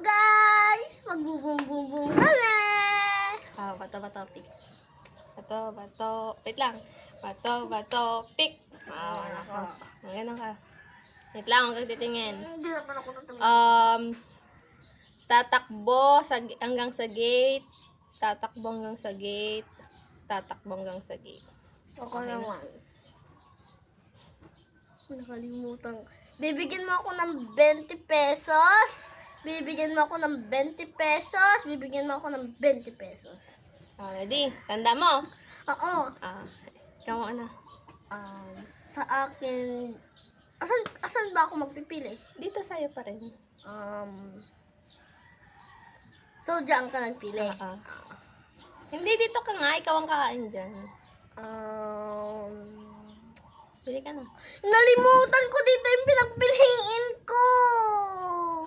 guys! Magbubum-bum-bum kami! Bato, pick. Bato. Wait lang. Bato, pick. Nako. Ganun ka. Wait lang, huwag kang titingin. Hindi naman ako natumingin. Tatakbo hanggang sa gate. Tatakbo hanggang sa gate. Tatakbo hanggang sa gate. Ako naman. Nakalimutan. Bibigyan mo ako ng 20 pesos. Bibigyan mo ako ng 20 pesos. Bibigyan mo ako ng 20 pesos. Ready? Tanda mo. Oo. Ikaw ano? Sa akin, asan ba ako magpipili? Dito sa'yo pa rin. So, diyan ka nagpili. Hindi, dito ka nga. Ikaw ang kakain dyan. Pili ka na. Nalimutan ko dito yung pinagpiliin ko.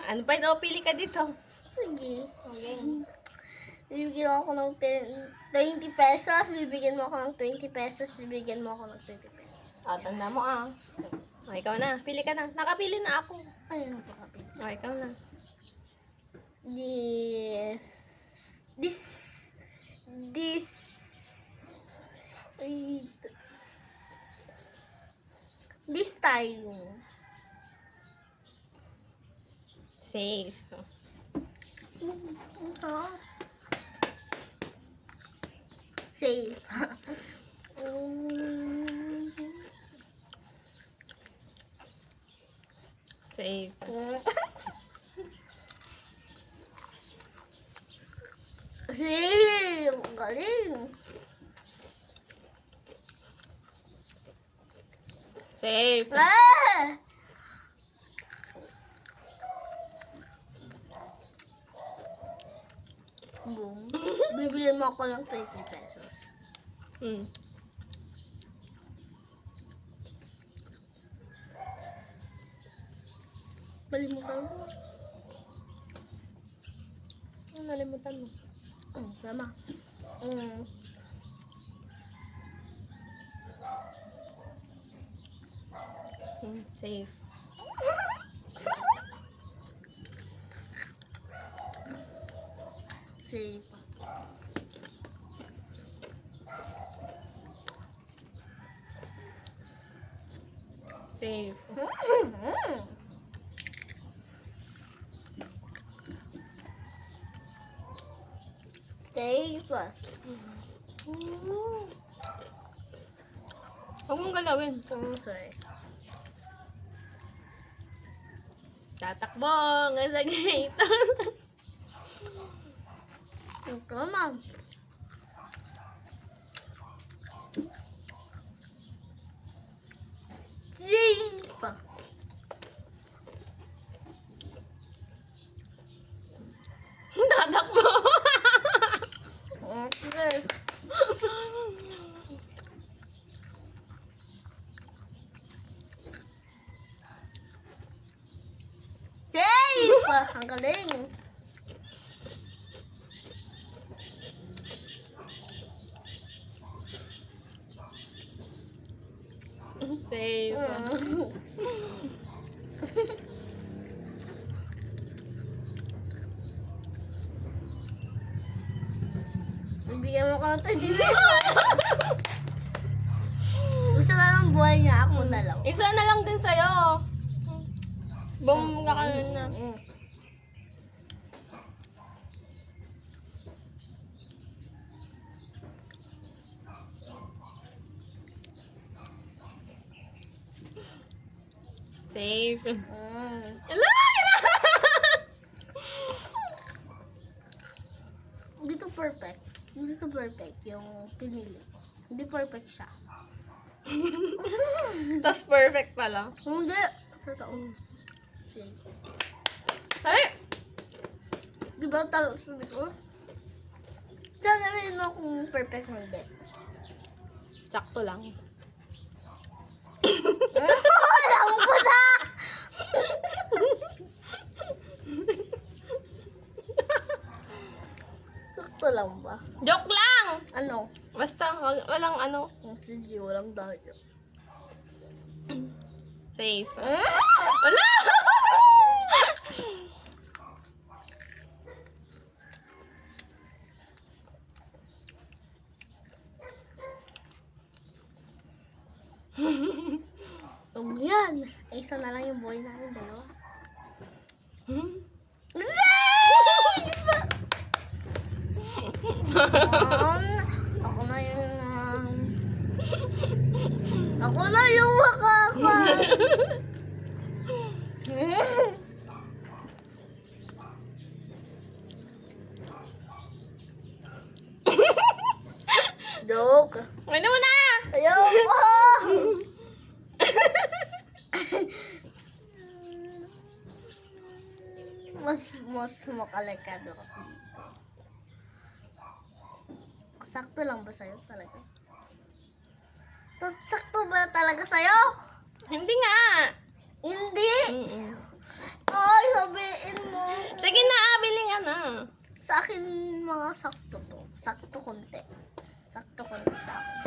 Ano pa yun? Pili ka dito. Sige. Okay. Bibigyan mo ako ng 20 pesos. Bibigyan mo ako ng 20 pesos. Bibigyan mo ako ng 20 pesos. Tanda mo ikaw na. Pili ka na. Nakapili na ako. Ay, napakapili. Ikaw na. This time. Safe. Safe. Safe. Safe. Galing. Safe. Boom. Bibigyan mo ako ng 20 pesos. Nalimutan mo. Nalimutan mo. Sama. Safe. Safe. Safe. Safe. Huwag mong galawin. Sorry. Tatakbo nga sa gate. Ito, ma'am. Safe. Tatakbo. Okay. Safe! Ang galing. Safe. Bibigyan mo ko ng 20 pesos. Gusto na lang buhay niya. Ako na lang. Isa na lang din sa'yo. Boom ka na. Safe. Ala! Dito perfect. Dito perfect yung pinili ko. Hindi perfect siya. Tas perfect pala. Hindi. Totoo. Sige. Ay! Di ba talo sabi ko? Sasabihin mo kung perfect mo hindi. Sakto lang. Alam ko na! Sakto lang ba? Joke lang! Ano? Basta, walang ano. Sige, walang dahil. Safe. Wala! isa na lang yung buhay natin, dalawa. Ako na yung... ako na yung makaka. Joke. Ano mo na? Ayoko. mas makalikado ako dito. Sakto lang ba sa'yo talaga? Sakto ba talaga sa'yo? Hindi nga. Hindi. Mm-mm. Ay, sabihin mo. Sige na, bili ka na. Sa akin, mga sakto to. Sakto konti. Sakto konti sa akin.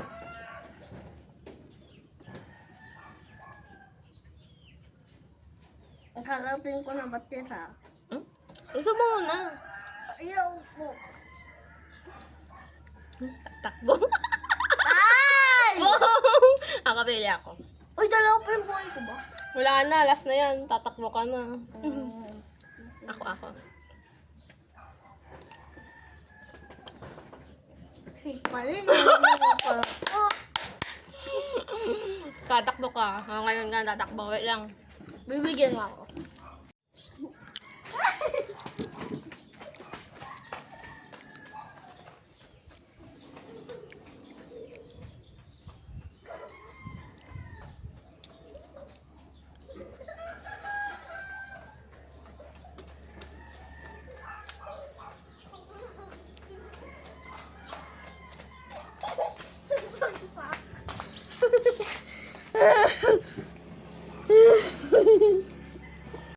Ang kagatin ko na ba tira? Hmm? Gusto mo muna. Ayaw ko. Takbo. Ay! Ako, pili ako. Uy, dalawa pa yung buhay ko ba? Wala na, last na yan. Tatakbo ka na. Ako. Si Palin. Tatakbo ka. Ngayon nga, tatakbo. Wait lang. Bibigyan mo ako.